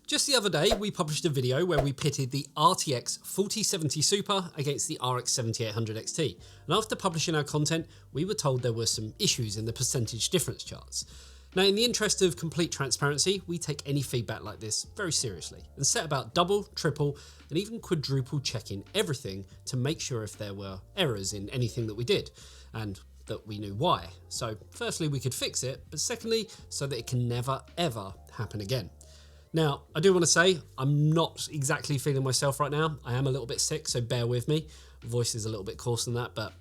Just the other day, we published a video where we pitted the RTX 4070 Super against the RX 7800 XT. And after publishing our content, we were told there were some issues in the percentage difference charts. Now, in the interest of complete transparency, we take any feedback like this very seriously and set about double, triple, and even quadruple checking everything to make sure if there were errors in anything that we did and that we knew why. So firstly, we could fix it, but secondly, so that it can never, ever happen again. Now, I do want to say I'm not exactly feeling myself right now. I am a little bit sick, so bear with me. Voice is a little bit coarse than that, but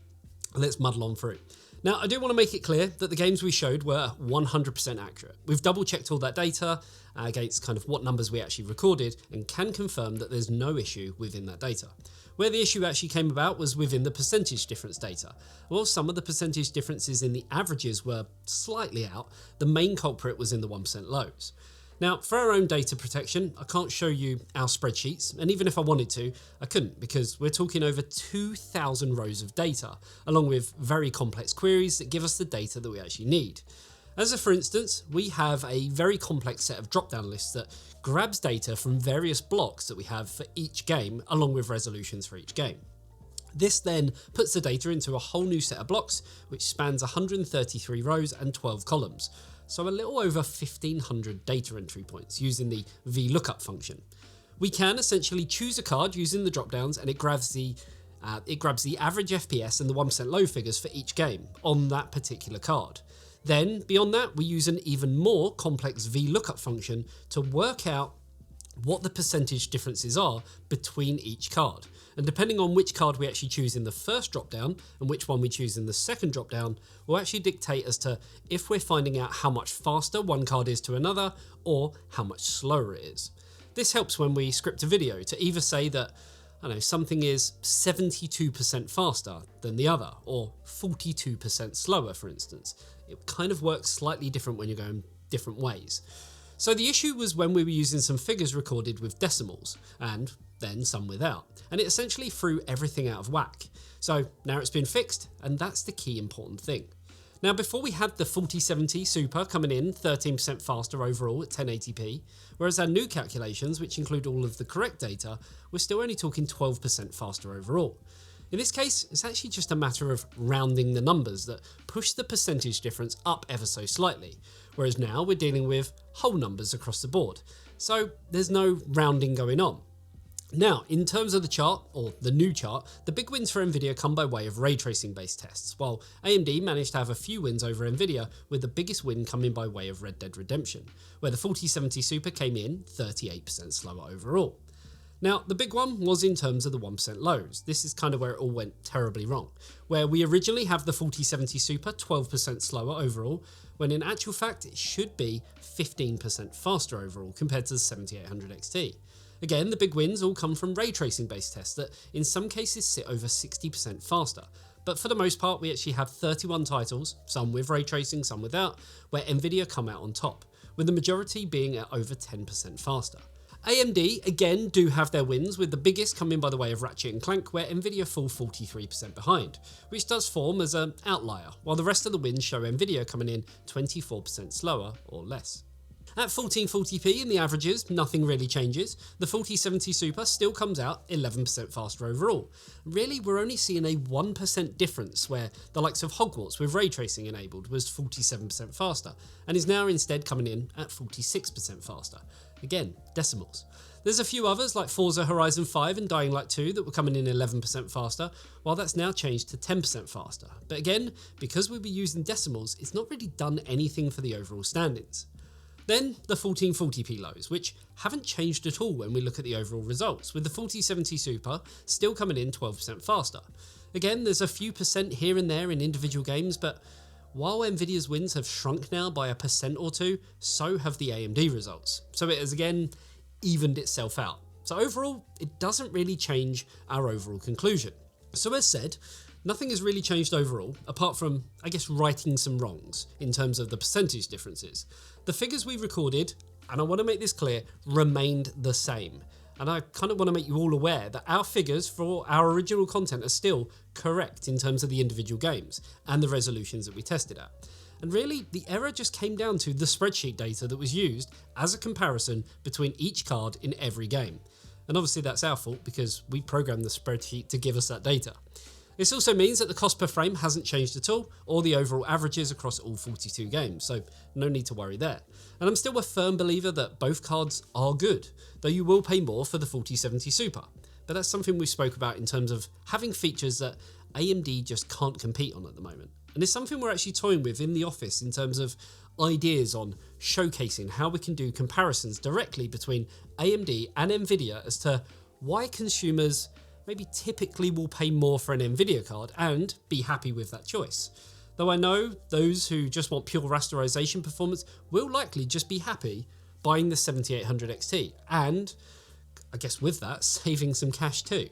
let's muddle on through. Now, I do want to make it clear that the games we showed were 100% accurate. We've double checked all that data against kind of what numbers we actually recorded and can confirm that there's no issue within that data. Where the issue actually came about was within the percentage difference data. While some of the percentage differences in the averages were slightly out, the main culprit was in the 1% lows. Now, for our own data protection, I can't show you our spreadsheets, and even if I wanted to, I couldn't, because we're talking over 2,000 rows of data, along with very complex queries that give us the data that we actually need. As for instance, we have a very complex set of drop-down lists that grabs data from various blocks that we have for each game, along with resolutions for each game. This then puts the data into a whole new set of blocks, which spans 133 rows and 12 columns. So a little over 1,500 data entry points using the VLOOKUP function. We can essentially choose a card using the drop-downs, and it grabs the average FPS and the 1% low figures for each game on that particular card. Then beyond that, we use an even more complex VLOOKUP function to work out what the percentage differences are between each card. And depending on which card we actually choose in the first drop down and which one we choose in the second drop down will actually dictate as to if we're finding out how much faster one card is to another or how much slower it is. This helps when we script a video to either say that something is 72% faster than the other or 42% slower, for instance. It kind of works slightly different when you're going different ways. So the issue was when we were using some figures recorded with decimals and then some without, and it essentially threw everything out of whack. So now it's been fixed, and that's the key important thing. Now, before we had the 4070 Super coming in 13% faster overall at 1080p, whereas our new calculations, which include all of the correct data, we're still only talking 12% faster overall. In this case, it's actually just a matter of rounding the numbers that push the percentage difference up ever so slightly, whereas now we're dealing with whole numbers across the board. So there's no rounding going on. Now, in terms of the chart, or the new chart, the big wins for Nvidia come by way of ray tracing based tests, while AMD managed to have a few wins over Nvidia, with the biggest win coming by way of Red Dead Redemption, where the 4070 Super came in 38% slower overall. Now, the big one was in terms of the 1% lows. This is kind of where it all went terribly wrong, where we originally have the 4070 Super 12% slower overall, when in actual fact it should be 15% faster overall compared to the 7800 XT. Again, the big wins all come from ray tracing based tests that in some cases sit over 60% faster. But for the most part, we actually have 31 titles, some with ray tracing, some without, where Nvidia come out on top, with the majority being at over 10% faster. AMD again do have their wins, with the biggest coming by the way of Ratchet & Clank, where Nvidia fall 43% behind, which does form as an outlier, while the rest of the wins show Nvidia coming in 24% slower or less. At 1440p in the averages, nothing really changes. The 4070 Super still comes out 11% faster overall. Really, we're only seeing a 1% difference, where the likes of Hogwarts with ray tracing enabled was 47% faster, and is now instead coming in at 46% faster. Again, decimals. There's a few others like Forza Horizon 5 and Dying Light 2 that were coming in 11% faster, while that's now changed to 10% faster. But again, because we were using decimals, it's not really done anything for the overall standings. Then the 1440p lows, which haven't changed at all when we look at the overall results, with the 4070 Super still coming in 12% faster. Again, there's a few percent here and there in individual games, but while Nvidia's wins have shrunk now by a percent or two, so have the AMD results. So it has again evened itself out. So overall, it doesn't really change our overall conclusion. So as said, nothing has really changed overall, apart from, I guess, righting some wrongs in terms of the percentage differences. The figures we recorded, and I want to make this clear, remained the same. And I kind of want to make you all aware that our figures for our original content are still correct in terms of the individual games and the resolutions that we tested at. And really, the error just came down to the spreadsheet data that was used as a comparison between each card in every game. And obviously that's our fault because we programmed the spreadsheet to give us that data. This also means that the cost per frame hasn't changed at all, or the overall averages across all 42 games, so no need to worry there. And I'm still a firm believer that both cards are good, though you will pay more for the 4070 Super. But that's something we spoke about in terms of having features that AMD just can't compete on at the moment. And it's something we're actually toying with in the office in terms of ideas on showcasing how we can do comparisons directly between AMD and Nvidia as to why consumers maybe typically will pay more for an Nvidia card and be happy with that choice. Though I know those who just want pure rasterization performance will likely just be happy buying the 7800 XT and, I guess with that, saving some cash too.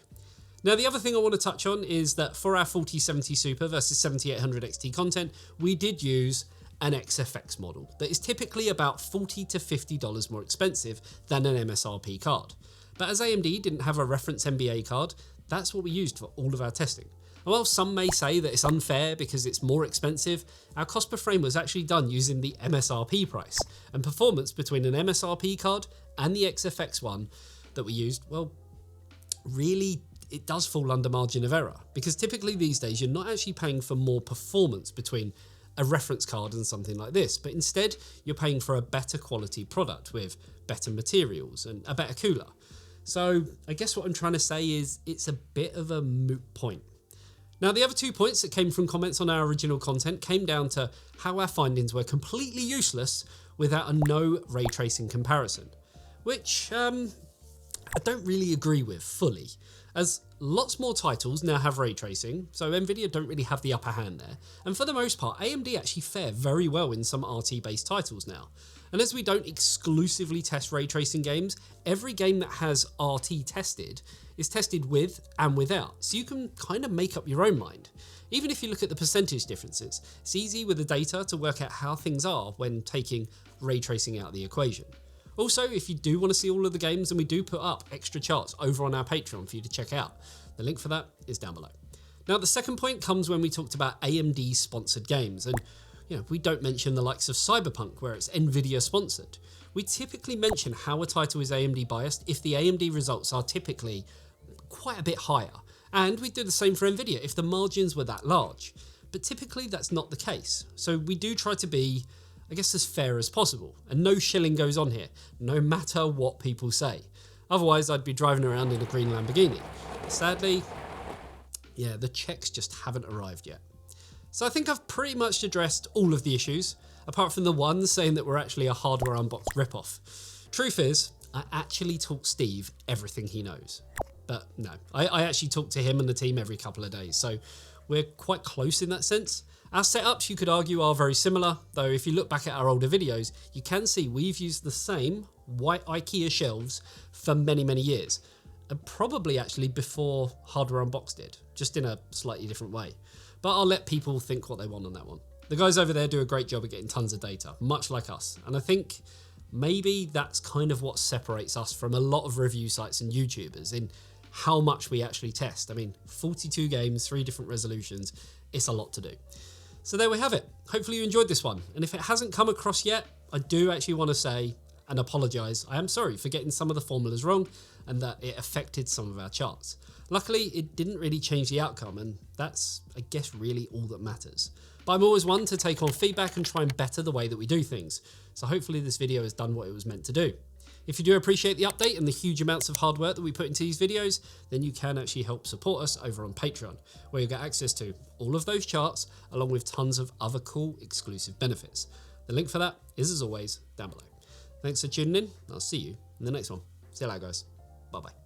Now the other thing I want to touch on is that for our 4070 Super versus 7800 XT content, we did use an XFX model that is typically about $40 to $50 more expensive than an MSRP card. But as AMD didn't have a reference NBA card, that's what we used for all of our testing. And while some may say that it's unfair because it's more expensive, our cost per frame was actually done using the MSRP price, and performance between an MSRP card and the XFX one that we used, well, really it does fall under margin of error, because typically these days you're not actually paying for more performance between a reference card and something like this, but instead you're paying for a better quality product with better materials and a better cooler. So I guess what I'm trying to say is it's a bit of a moot point. Now the other 2 points that came from comments on our original content came down to how our findings were completely useless without a no ray tracing comparison, which I don't really agree with fully, as lots more titles now have ray tracing, so Nvidia don't really have the upper hand there, and for the most part AMD actually fare very well in some RT based titles now. And as we don't exclusively test ray tracing games, every game that has RT tested is tested with and without, so you can kind of make up your own mind. Even if you look at the percentage differences, it's easy with the data to work out how things are when taking ray tracing out of the equation. Also, if you do want to see all of the games, then we do put up extra charts over on our Patreon for you to check out. The link for that is down below. Now, the second point comes when we talked about AMD sponsored games, and we don't mention the likes of Cyberpunk where it's Nvidia sponsored. We typically mention how a title is AMD biased if the AMD results are typically quite a bit higher, and we do the same for Nvidia if the margins were that large. But typically that's not the case, so we do try to be, I guess, as fair as possible, and no shilling goes on here, no matter what people say. Otherwise I'd be driving around in a green Lamborghini. Sadly, the checks just haven't arrived yet. So I think I've pretty much addressed all of the issues, apart from the one saying that we're actually a hardware unboxed ripoff. Truth is, I actually taught Steve everything he knows. But no, I actually talk to him and the team every couple of days, so we're quite close in that sense. Our setups, you could argue, are very similar, though if you look back at our older videos, you can see we've used the same white IKEA shelves for many, many years. And probably actually before Hardware Unboxed did, just in a slightly different way. But I'll let people think what they want on that one. The guys over there do a great job of getting tons of data, much like us. And I think maybe that's kind of what separates us from a lot of review sites and YouTubers in how much we actually test. I mean, 42 games, 3 different resolutions, it's a lot to do. So there we have it. Hopefully you enjoyed this one. And if it hasn't come across yet, I do actually want to say and apologise. I am sorry for getting some of the formulas wrong and that it affected some of our charts. Luckily, it didn't really change the outcome, and that's, I guess, really all that matters. But I'm always one to take on feedback and try and better the way that we do things. So hopefully this video has done what it was meant to do. If you do appreciate the update and the huge amounts of hard work that we put into these videos, then you can actually help support us over on Patreon, where you'll get access to all of those charts, along with tons of other cool exclusive benefits. The link for that is, as always, down below. Thanks for tuning in. I'll see you in the next one. See you later, guys. Bye-bye.